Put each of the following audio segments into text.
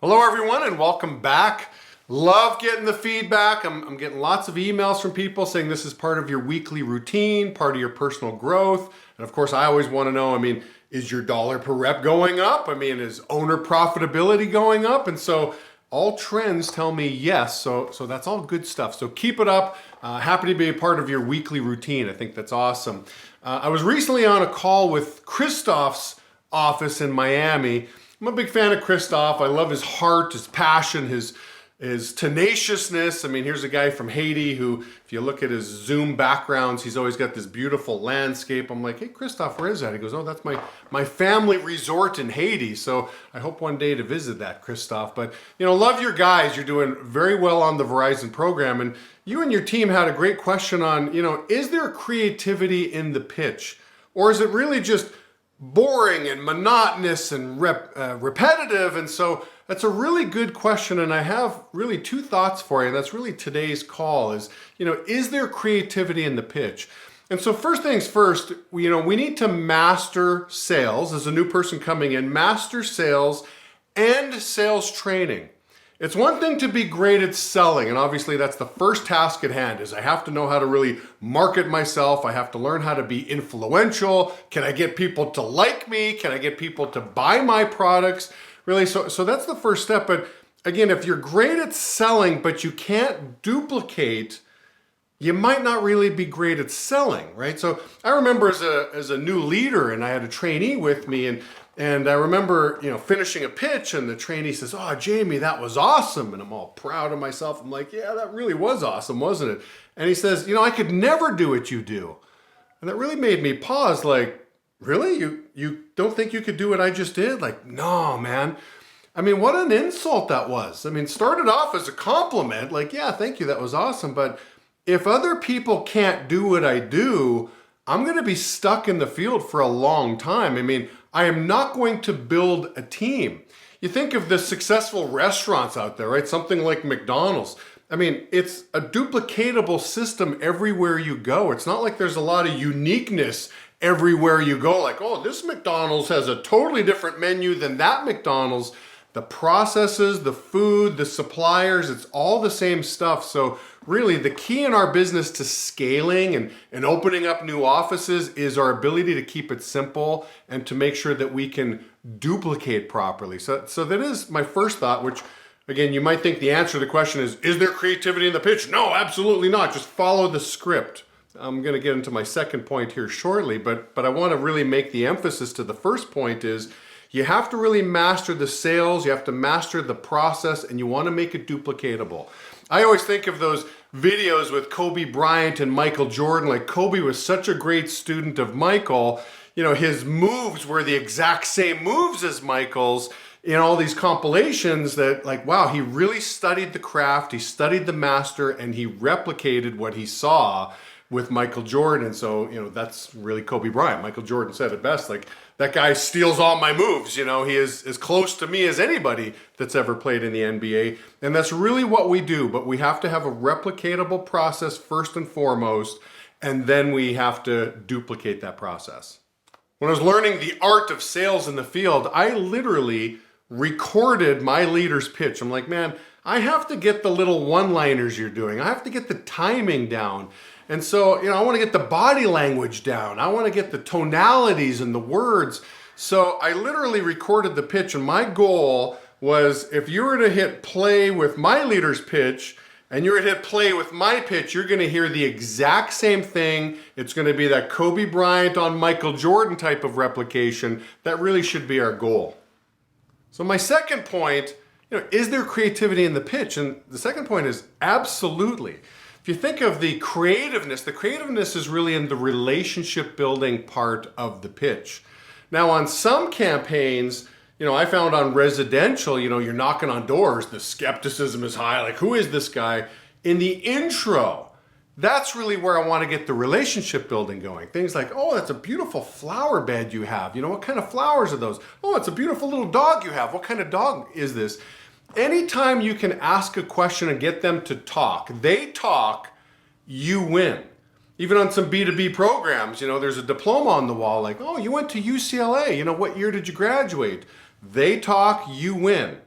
Hello everyone and welcome back. Love getting the feedback. I'm getting lots of emails from people saying this is part of your weekly routine, part of your personal growth. And of course I always want to know, is your dollar per rep going up? Is owner profitability going up? And so all trends tell me yes, so that's all good stuff. So keep it up. Happy to be a part of your weekly routine. I think that's awesome. I was recently on a call with Christoph's office in Miami. I'm a big fan of Christoph. I love his heart, his passion, his tenaciousness. Here's a guy from Haiti who, if you look at his Zoom backgrounds, he's always got this beautiful landscape. I'm like, hey, Christoph, where is that? He goes, oh, that's my family resort in Haiti. So I hope one day to visit that, Christoph. But, love your guys. You're doing very well on the Verizon program. And you and your team had a great question on, is there creativity in the pitch? Or is it really just boring and monotonous and repetitive? And so that's a really good question, and I have really two thoughts for you, and that's really today's call is there creativity in the pitch? And so first things first, we need to master sales as a new person coming in, master sales and sales training. It's one thing to be great at selling, and obviously that's the first task at hand, is I have to know how to really market myself. I have to learn how to be influential. Can I get people to like me? Can I get people to buy my products? Really, so that's the first step. But again, if you're great at selling, but you can't duplicate, you might not really be great at selling, right? So I remember as a new leader, and I had a trainee with me, and I remember, finishing a pitch, and the trainee says, oh, Jamie, that was awesome. And I'm all proud of myself. I'm like, yeah, that really was awesome, wasn't it? And he says, I could never do what you do. And that really made me pause, like, really? You don't think you could do what I just did? Like, no, man. What an insult that was. Started off as a compliment, like, yeah, thank you, that was awesome. But if other people can't do what I do, I'm going to be stuck in the field for a long time. I am not going to build a team. You think of the successful restaurants out there, right? Something like McDonald's. It's a duplicatable system everywhere you go. It's not like there's a lot of uniqueness everywhere you go. Like, oh, this McDonald's has a totally different menu than that McDonald's. The processes, the food, the suppliers, it's all the same stuff. So really the key in our business to scaling and opening up new offices is our ability to keep it simple and to make sure that we can duplicate properly. So that is my first thought, which again, you might think the answer to the question is there creativity in the pitch? No, absolutely not. Just follow the script. I'm going to get into my second point here shortly, but I want to really make the emphasis to the first point is you have to really master the sales, you have to master the process, and you want to make it duplicatable. I always think of those videos with Kobe Bryant and Michael Jordan. Like, Kobe was such a great student of Michael. His moves were the exact same moves as Michael's in all these compilations that, like, wow, he really studied the craft, he studied the master, and he replicated what he saw with Michael Jordan. And so, that's really Kobe Bryant. Michael Jordan said it best, like, that guy steals all my moves. He is as close to me as anybody that's ever played in the NBA. And that's really what we do. But we have to have a replicatable process first and foremost, and then we have to duplicate that process. When I was learning the art of sales in the field, I literally recorded my leader's pitch. I'm like, man, I have to get the little one-liners you're doing. I have to get the timing down. And so, I want to get the body language down. I want to get the tonalities and the words. So I literally recorded the pitch, and my goal was if you were to hit play with my leader's pitch and you were to hit play with my pitch, you're going to hear the exact same thing. It's going to be that Kobe Bryant on Michael Jordan type of replication. That really should be our goal. So my second point, is there creativity in the pitch? And the second point is absolutely. If you think of the creativeness is really in the relationship building part of the pitch. Now on some campaigns, I found on residential, you're knocking on doors, the skepticism is high, like, who is this guy? In the intro, that's really where I want to get the relationship building going. Things like, oh, that's a beautiful flower bed you have. What kind of flowers are those? Oh, it's a beautiful little dog you have. What kind of dog is this? Anytime you can ask a question and get them to talk, they talk, you win. Even on some B2B programs, there's a diploma on the wall like, oh, you went to UCLA. What year did you graduate? They talk, you win.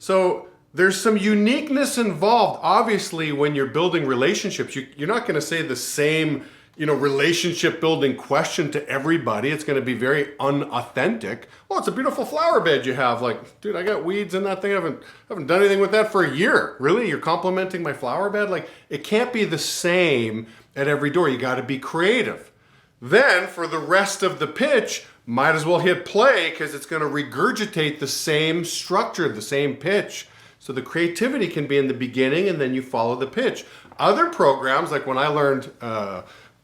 So there's some uniqueness involved. Obviously, when you're building relationships, you're not going to say the same, relationship building question to everybody. It's going to be very unauthentic. Well, it's a beautiful flower bed you have. Like, dude, I got weeds in that thing. I haven't done anything with that for a year. Really? You're complimenting my flower bed? Like, it can't be the same at every door. You got to be creative. Then for the rest of the pitch, might as well hit play because it's going to regurgitate the same structure, the same pitch. So the creativity can be in the beginning and then you follow the pitch. Other programs, like when I learned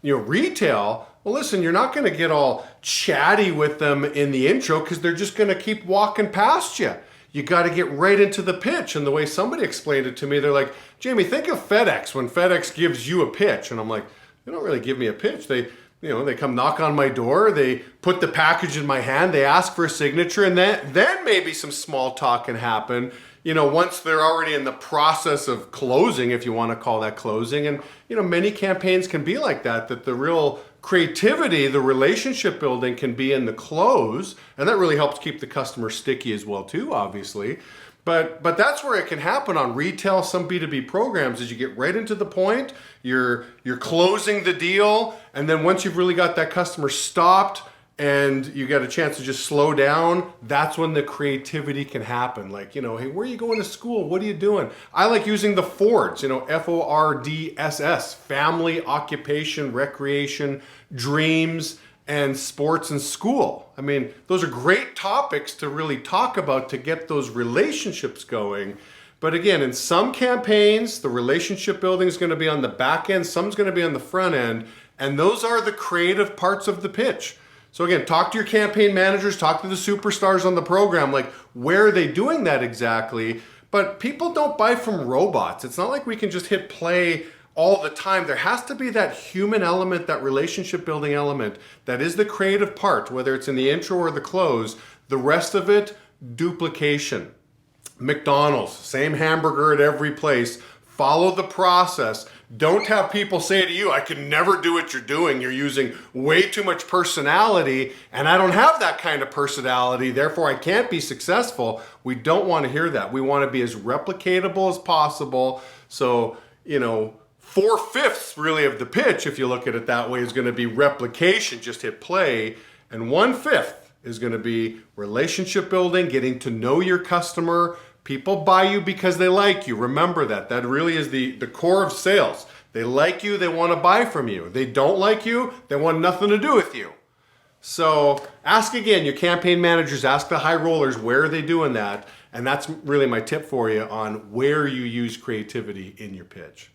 retail, well, listen, you're not going to get all chatty with them in the intro because they're just going to keep walking past you. You got to get right into the pitch. And the way somebody explained it to me, they're like, Jamie, think of FedEx when FedEx gives you a pitch. And I'm like, they don't really give me a pitch. They come knock on my door, they put the package in my hand, they ask for a signature, and then maybe some small talk can happen, once they're already in the process of closing, if you want to call that closing. And, many campaigns can be like that the real creativity, the relationship building can be in the close, and that really helps keep the customer sticky as well too, obviously. But that's where it can happen on retail, some B2B programs, is you get right into the point, you're closing the deal, and then once you've really got that customer stopped and you got a chance to just slow down, that's when the creativity can happen. Like, hey, where are you going to school? What are you doing? I like using the FORDS, FORDSS, family, occupation, recreation, dreams, and sports and school. I mean, those are great topics to really talk about to get those relationships going. But again, in some campaigns, the relationship building is going to be on the back end, some's going to be on the front end, and those are the creative parts of the pitch. So again, talk to your campaign managers, talk to the superstars on the program, like where are they doing that exactly? But people don't buy from robots. It's not like we can just hit play all the time. There has to be that human element, that relationship building element. That is the creative part, whether it's in the intro or the close. The rest of it, duplication. McDonald's, same hamburger at every place. Follow the process. Don't have people say to you, I can never do what you're doing. You're using way too much personality, and I don't have that kind of personality, therefore I can't be successful. We don't want to hear that. We want to be as replicatable as possible. So, 4/5 really of the pitch, if you look at it that way, is going to be replication, just hit play, and 1/5 is going to be relationship building, getting to know your customer. People buy you because they like you. Remember that. That really is the core of sales. They like you, they want to buy from you. They don't like you, they want nothing to do with you. So ask again, your campaign managers, ask the high rollers, where are they doing that? And that's really my tip for you on where you use creativity in your pitch.